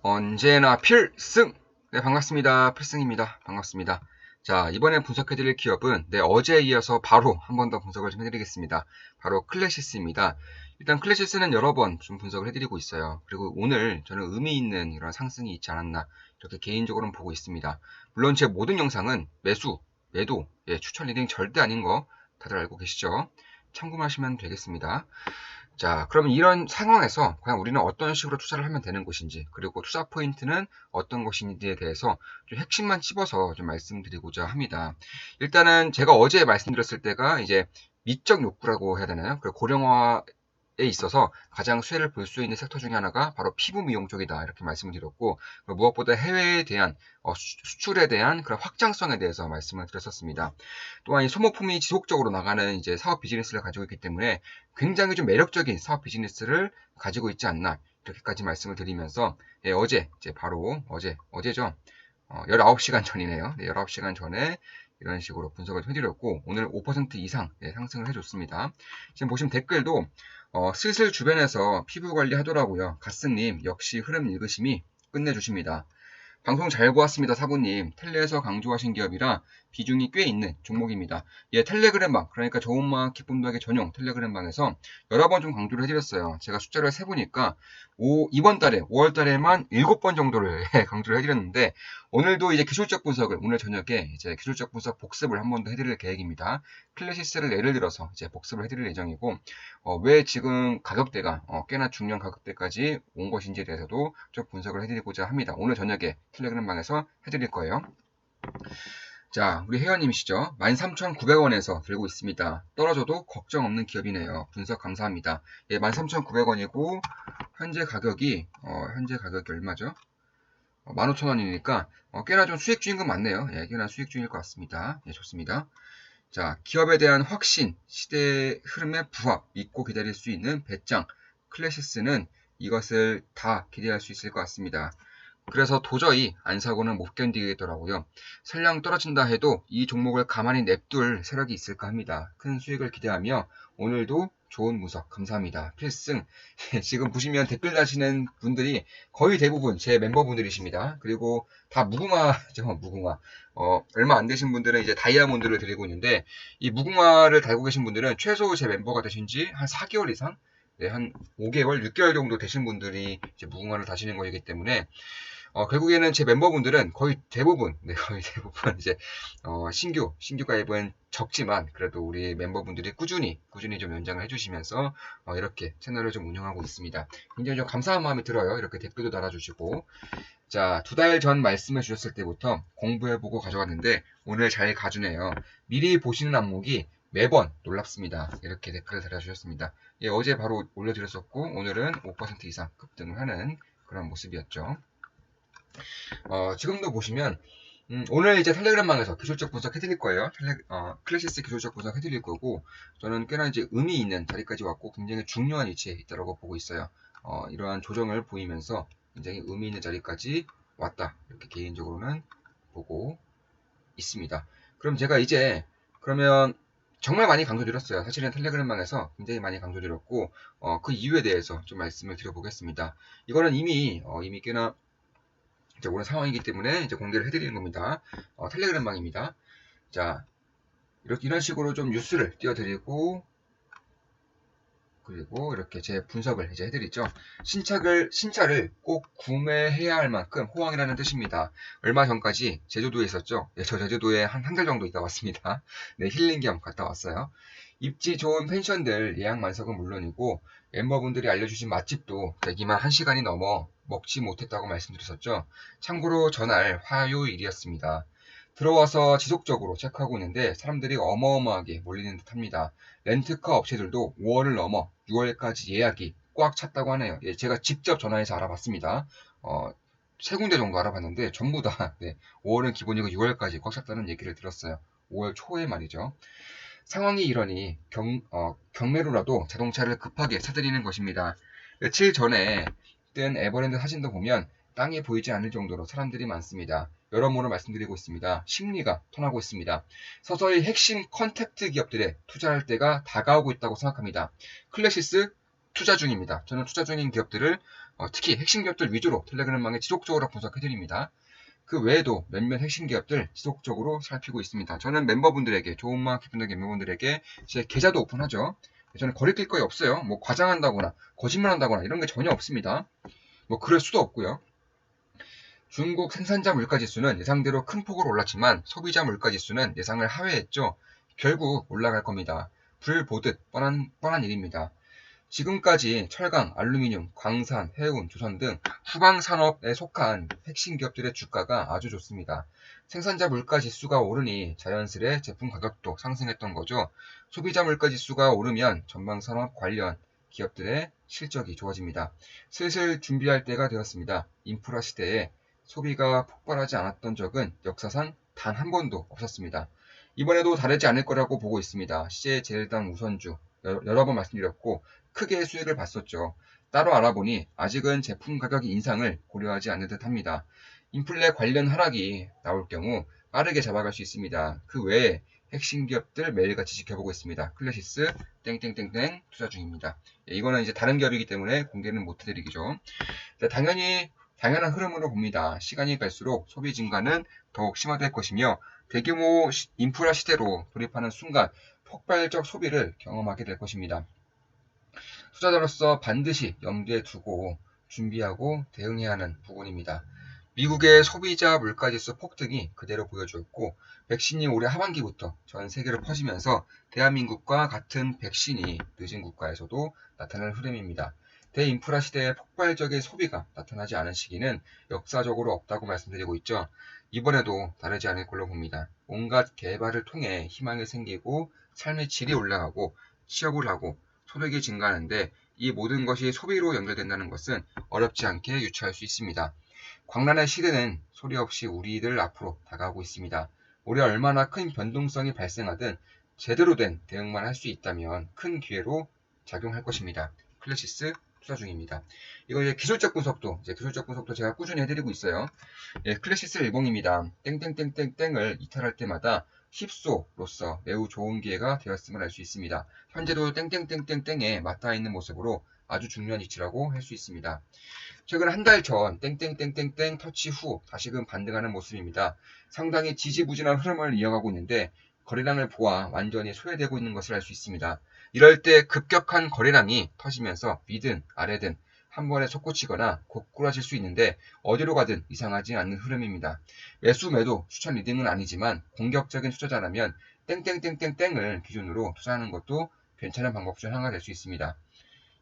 언제나 필승! 네, 반갑습니다. 필승입니다. 반갑습니다. 자, 이번에 분석해드릴 기업은 어제에 이어서 바로 한 번 더 분석을 좀 해드리겠습니다. 바로 클래시스입니다. 일단 클래시스는 여러 번 좀 분석을 해드리고 있어요. 그리고 오늘 저는 의미 있는 이런 상승이 있지 않았나 이렇게 개인적으로는 보고 있습니다. 물론 제 모든 영상은 매수, 매도, 추천 리딩 절대 아닌 거 다들 알고 계시죠? 참고하시면 되겠습니다. 자, 그러면 이런 상황에서 과연 우리는 어떤 식으로 투자를 하면 되는 것인지, 그리고 투자 포인트는 어떤 것인지에 대해서 좀 핵심만 찝어서 좀 말씀드리고자 합니다. 일단은 제가 어제 말씀드렸을 때가 이제 미적 욕구라고 해야 되나요? 그 고령화에 있어서 가장 수혜를 볼 수 있는 섹터 중에 하나가 바로 피부 미용 쪽이다 이렇게 말씀을 드렸고, 무엇보다 해외에 대한 수출에 대한 그런 확장성에 대해서 말씀을 드렸었습니다. 또한 이 소모품이 지속적으로 나가는 이제 사업 비즈니스를 가지고 있기 때문에 굉장히 좀 매력적인 사업 비즈니스를 가지고 있지 않나 이렇게까지 말씀을 드리면서 어제 이제 바로 어제죠. 19시간 전이네요. 19시간 전에 이런 식으로 분석을 해드렸고 오늘 5% 이상 상승을 해줬습니다. 지금 보시면 댓글도 슬슬 주변에서 피부 관리 하더라고요. 가스님 역시 흐름 읽으심이 끝내주십니다. 방송 잘 보았습니다, 사부님. 텔레에서 강조하신 기업이라 비중이 꽤 있는 종목입니다. 텔레그램방, 그러니까 좋은마음 기쁨도하기 전용 텔레그램방에서 여러 번 좀 강조를 해드렸어요. 제가 숫자를 세보니까 이번 달에, 5월 달에만 7번 정도를 강조를 해드렸는데, 오늘도 이제 기술적 분석을, 오늘 저녁에 이제 기술적 분석 복습을 한 번 더 해드릴 계획입니다. 클래시스를 예를 들어서 이제 복습을 해드릴 예정이고, 왜 지금 가격대가 꽤나 중요한 가격대까지 온 것인지에 대해서도 좀 분석을 해드리고자 합니다. 오늘 저녁에 텔레그램방에서 해드릴 거예요. 자, 우리 회원님이시죠? 13,900원에서 들고 있습니다. 떨어져도 걱정 없는 기업이네요. 분석 감사합니다. 13,900원이고 현재 가격이 얼마죠? 15,000원이니까 꽤나 좀 수익 주인 건 맞네요. 꽤나 수익 주인일 것 같습니다. 좋습니다. 자, 기업에 대한 확신, 시대의 흐름에 부합, 믿고 기다릴 수 있는 배짱, 클래시스는 이것을 다 기대할 수 있을 것 같습니다. 그래서 도저히 안 사고는 못 견디겠더라고요. 설령 떨어진다 해도 이 종목을 가만히 냅둘 세력이 있을까 합니다. 큰 수익을 기대하며 오늘도 좋은 분석 감사합니다. 필승. 지금 보시면 댓글 다시는 분들이 거의 대부분 제 멤버분들이십니다. 그리고 다 무궁화죠, 무궁화. 얼마 안 되신 분들은 이제 다이아몬드를 드리고 있는데, 이 무궁화를 달고 계신 분들은 최소 제 멤버가 되신 지 한 4개월 이상, 한 5개월, 6개월 정도 되신 분들이 이제 무궁화를 다시는 거이기 때문에, 결국에는 제 멤버분들은 거의 대부분 이제, 신규 가입은 적지만, 그래도 우리 멤버분들이 꾸준히 좀 연장을 해주시면서, 이렇게 채널을 좀 운영하고 있습니다. 굉장히 좀 감사한 마음이 들어요. 이렇게 댓글도 달아주시고. 자, 2달 전 말씀해 주셨을 때부터 공부해보고 가져왔는데, 오늘 잘 가주네요. 미리 보시는 안목이 매번 놀랍습니다. 이렇게 댓글을 달아주셨습니다. 어제 바로 올려드렸었고, 오늘은 5% 이상 급등을 하는 그런 모습이었죠. 지금도 보시면 오늘 이제 텔레그램방에서 기술적 분석 해드릴 거예요. 클래시스 기술적 분석 해드릴 거고, 저는 꽤나 이제 의미 있는 자리까지 왔고 굉장히 중요한 위치에 있다고 보고 있어요. 이러한 조정을 보이면서 굉장히 의미 있는 자리까지 왔다, 이렇게 개인적으로는 보고 있습니다. 그럼 제가 이제 그러면 정말 많이 강조드렸어요. 사실은 텔레그램방에서 굉장히 많이 강조드렸고, 그 이유에 대해서 좀 말씀을 드려보겠습니다. 이거는 이미 꽤나 이제 오는 상황이기 때문에 이제 공개를 해드리는 겁니다. 텔레그램방입니다. 자, 이런 식으로 좀 뉴스를 띄워드리고, 그리고 이렇게 제 분석을 이제 해드리죠. 신차를 꼭 구매해야 할 만큼 호황이라는 뜻입니다. 얼마 전까지 제주도에 있었죠. 저 제주도에 한 달 정도 있다 왔습니다. 힐링 겸 갔다 왔어요. 입지 좋은 펜션들 예약 만석은 물론이고, 멤버분들이 알려주신 맛집도 대기만 1시간이 넘어 먹지 못했다고 말씀드렸었죠. 참고로 전날 화요일이었습니다. 들어와서 지속적으로 체크하고 있는데 사람들이 어마어마하게 몰리는 듯 합니다. 렌트카 업체들도 5월을 넘어 6월까지 예약이 꽉 찼다고 하네요. 제가 직접 전화해서 알아봤습니다. 3군데 정도 알아봤는데 전부 다 5월은 기본이고 6월까지 꽉 찼다는 얘기를 들었어요. 5월 초에 말이죠. 상황이 이러니 경매로라도 자동차를 급하게 사들이는 것입니다. 며칠 전에 뜬 에버랜드 사진도 보면 땅이 보이지 않을 정도로 사람들이 많습니다. 여러모로 말씀드리고 있습니다. 심리가 턴하고 있습니다. 서서히 핵심 컨택트 기업들에 투자할 때가 다가오고 있다고 생각합니다. 클래시스 투자 중입니다. 저는 투자 중인 기업들을 특히 핵심 기업들 위주로 텔레그램망에 지속적으로 분석해드립니다. 그 외에도 몇몇 핵심 기업들 지속적으로 살피고 있습니다. 저는 멤버분들에게, 좋은마음 기분에게 멤버분들에게 제 계좌도 오픈하죠. 저는 거리낄 거에 없어요. 뭐 과장한다거나 거짓말한다거나 이런 게 전혀 없습니다. 뭐 그럴 수도 없고요. 중국 생산자 물가지수는 예상대로 큰 폭으로 올랐지만 소비자 물가지수는 예상을 하회했죠. 결국 올라갈 겁니다. 불 보듯 뻔한 일입니다. 지금까지 철강, 알루미늄, 광산, 해운, 조선 등 후방산업에 속한 핵심 기업들의 주가가 아주 좋습니다. 생산자 물가지수가 오르니 자연스레 제품 가격도 상승했던 거죠. 소비자 물가지수가 오르면 전방산업 관련 기업들의 실적이 좋아집니다. 슬슬 준비할 때가 되었습니다. 인프라 시대에 소비가 폭발하지 않았던 적은 역사상 단 한 번도 없었습니다. 이번에도 다르지 않을 거라고 보고 있습니다. CJ제일당 우선주 여러 번 말씀드렸고 크게 수익을 봤었죠. 따로 알아보니 아직은 제품 가격 인상을 고려하지 않는 듯 합니다. 인플레 관련 하락이 나올 경우 빠르게 잡아갈 수 있습니다. 그 외에 핵심 기업들 매일같이 지켜보고 있습니다. 클래시스 땡땡땡땡 투자 중입니다. 이거는 이제 다른 기업이기 때문에 공개는 못 해드리죠. 당연한 흐름으로 봅니다. 시간이 갈수록 소비 증가는 더욱 심화될 것이며 대규모 인프라 시대로 돌입하는 순간 폭발적 소비를 경험하게 될 것입니다. 투자자로서 반드시 염두에 두고 준비하고 대응해야 하는 부분입니다. 미국의 소비자 물가지수 폭등이 그대로 보여주었고 백신이 올해 하반기부터 전 세계로 퍼지면서 대한민국과 같은 백신이 늦은 국가에서도 나타날 흐름입니다. 대인프라 시대의 폭발적인 소비가 나타나지 않은 시기는 역사적으로 없다고 말씀드리고 있죠. 이번에도 다르지 않을 걸로 봅니다. 온갖 개발을 통해 희망이 생기고 삶의 질이 올라가고 취업을 하고 소득이 증가하는데 이 모든 것이 소비로 연결된다는 것은 어렵지 않게 유추할 수 있습니다. 광란의 시대는 소리 없이 우리들 앞으로 다가오고 있습니다. 올해 얼마나 큰 변동성이 발생하든 제대로 된 대응만 할 수 있다면 큰 기회로 작용할 것입니다. 클래시스 투자 중입니다. 이거 이제 기술적 분석도 제가 꾸준히 해드리고 있어요. 클래시스 일봉입니다. 땡땡땡땡땡을 이탈할 때마다 힙소로서 매우 좋은 기회가 되었음을 알 수 있습니다. 현재도 땡땡땡땡땡에 맞닿아 있는 모습으로 아주 중요한 위치라고 할 수 있습니다. 최근 한 달 전 땡땡땡땡땡 터치 후 다시금 반등하는 모습입니다. 상당히 지지부진한 흐름을 이어가고 있는데 거래량을 보아 완전히 소외되고 있는 것을 알 수 있습니다. 이럴 때 급격한 거래량이 터지면서 위든 아래든 한 번에 솟구치거나 고꾸라질 수 있는데 어디로 가든 이상하지 않는 흐름입니다. 매수 매도 추천 리딩은 아니지만 공격적인 투자자라면 땡땡땡땡땡을 기준으로 투자하는 것도 괜찮은 방법 중 하나가 될 수 있습니다.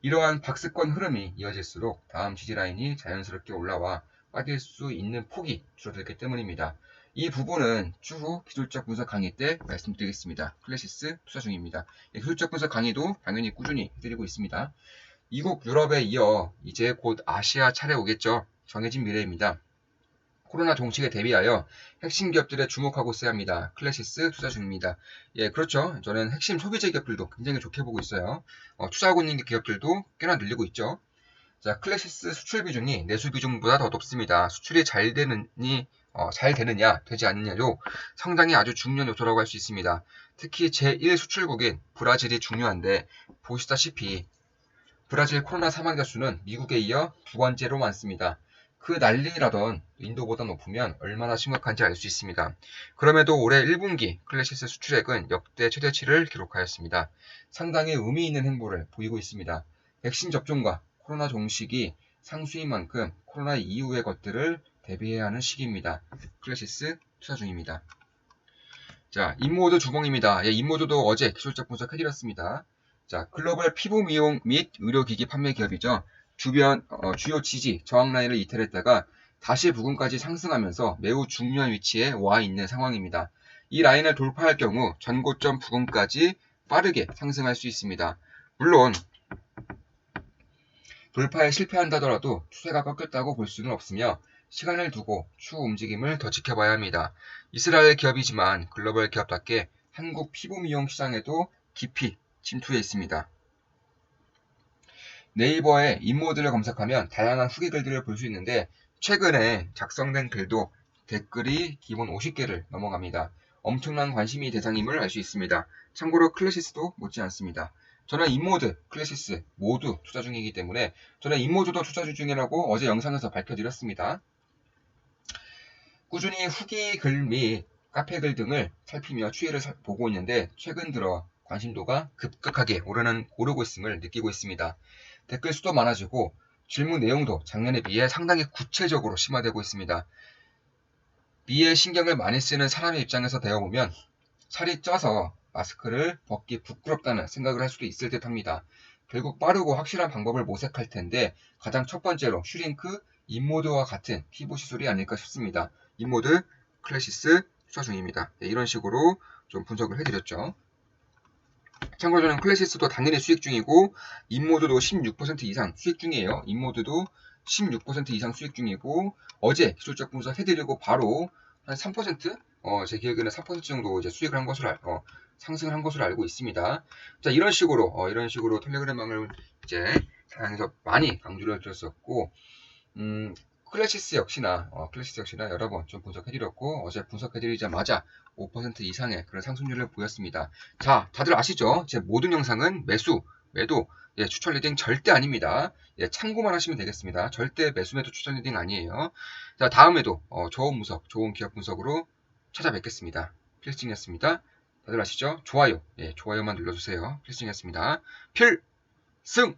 이러한 박스권 흐름이 이어질수록 다음 지지라인이 자연스럽게 올라와 빠질 수 있는 폭이 줄어들기 때문입니다. 이 부분은 추후 기술적 분석 강의 때 말씀드리겠습니다. 클래시스 투자 중입니다. 기술적 분석 강의도 당연히 꾸준히 해드리고 있습니다. 이국 유럽에 이어 이제 곧 아시아 차례 오겠죠. 정해진 미래입니다. 코로나 종식에 대비하여 핵심 기업들에 주목하고 있어야 합니다. 클래시스 투자 중입니다. 그렇죠. 저는 핵심 소비재 기업들도 굉장히 좋게 보고 있어요. 투자하고 있는 기업들도 꽤나 늘리고 있죠. 자, 클래시스 수출 비중이 내수 비중보다 더 높습니다. 수출이 잘 되느냐, 되지 않느냐도 상당히 아주 중요한 요소라고 할 수 있습니다. 특히 제1 수출국인 브라질이 중요한데 보시다시피 브라질 코로나 사망자 수는 미국에 이어 두 번째로 많습니다. 그 난리라던 인도보다 높으면 얼마나 심각한지 알 수 있습니다. 그럼에도 올해 1분기 클래시스 수출액은 역대 최대치를 기록하였습니다. 상당히 의미 있는 행보를 보이고 있습니다. 백신 접종과 코로나 종식이 상수인 만큼 코로나 이후의 것들을 대비해야 하는 시기입니다. 클래시스 투자 중입니다. 자, 인모드 주봉입니다. 인모드도 어제 기술적 분석 해드렸습니다. 자, 글로벌 피부 미용 및 의료기기 판매 기업이죠. 주요 지지, 저항 라인을 이탈했다가 다시 부근까지 상승하면서 매우 중요한 위치에 와 있는 상황입니다. 이 라인을 돌파할 경우 전고점 부근까지 빠르게 상승할 수 있습니다. 물론 돌파에 실패한다더라도 추세가 꺾였다고 볼 수는 없으며 시간을 두고 추후 움직임을 더 지켜봐야 합니다. 이스라엘 기업이지만 글로벌 기업답게 한국 피부 미용 시장에도 깊이 침투해 있습니다. 네이버에 인모드를 검색하면 다양한 후기 글들을 볼 수 있는데 최근에 작성된 글도 댓글이 기본 50개를 넘어갑니다. 엄청난 관심이 대상임을 알 수 있습니다. 참고로 클래시스도 못지않습니다. 저는 인모드, 클래시스 모두 투자 중이기 때문에 저는 인모드도 투자 중이라고 어제 영상에서 밝혀드렸습니다. 꾸준히 후기 글 및 카페 글 등을 살피며 추이를 보고 있는데 최근 들어 관심도가 급격하게 오르고 있음을 느끼고 있습니다. 댓글 수도 많아지고 질문 내용도 작년에 비해 상당히 구체적으로 심화되고 있습니다. 미에 신경을 많이 쓰는 사람의 입장에서 되어보면 살이 쪄서 마스크를 벗기 부끄럽다는 생각을 할 수도 있을 듯 합니다. 결국 빠르고 확실한 방법을 모색할 텐데 가장 첫 번째로 슈링크, 인모드와 같은 피부 시술이 아닐까 싶습니다. 인모드, 클래시스 투자 중입니다. 네, 이런 식으로 좀 분석을 해드렸죠. 참고로 저는 클래시스도 당연히 수익 중이고 인모드도 16% 이상 수익 중이에요. 인모드도 16% 이상 수익 중이고 어제 기술적 분석 해드리고 바로 한 3%? 제 기억에는 3% 정도 이제 수익을 한 것으로 상승을 한 것으로 알고 있습니다. 자, 이런 식으로 텔레그램망을 이제 사양해서 많이 강조를 드렸었고, 클래시스 역시나 여러 번 좀 분석해드렸고, 어제 분석해드리자마자 5% 이상의 그런 상승률을 보였습니다. 자, 다들 아시죠? 제 모든 영상은 매수, 매도, 추천 리딩 절대 아닙니다. 참고만 하시면 되겠습니다. 절대 매수, 매도 추천 리딩 아니에요. 자, 다음에도 좋은 기업 분석으로 찾아뵙겠습니다. 필승이었습니다. 다들 아시죠? 좋아요, 좋아요만 눌러주세요. 필승이었습니다. 필승!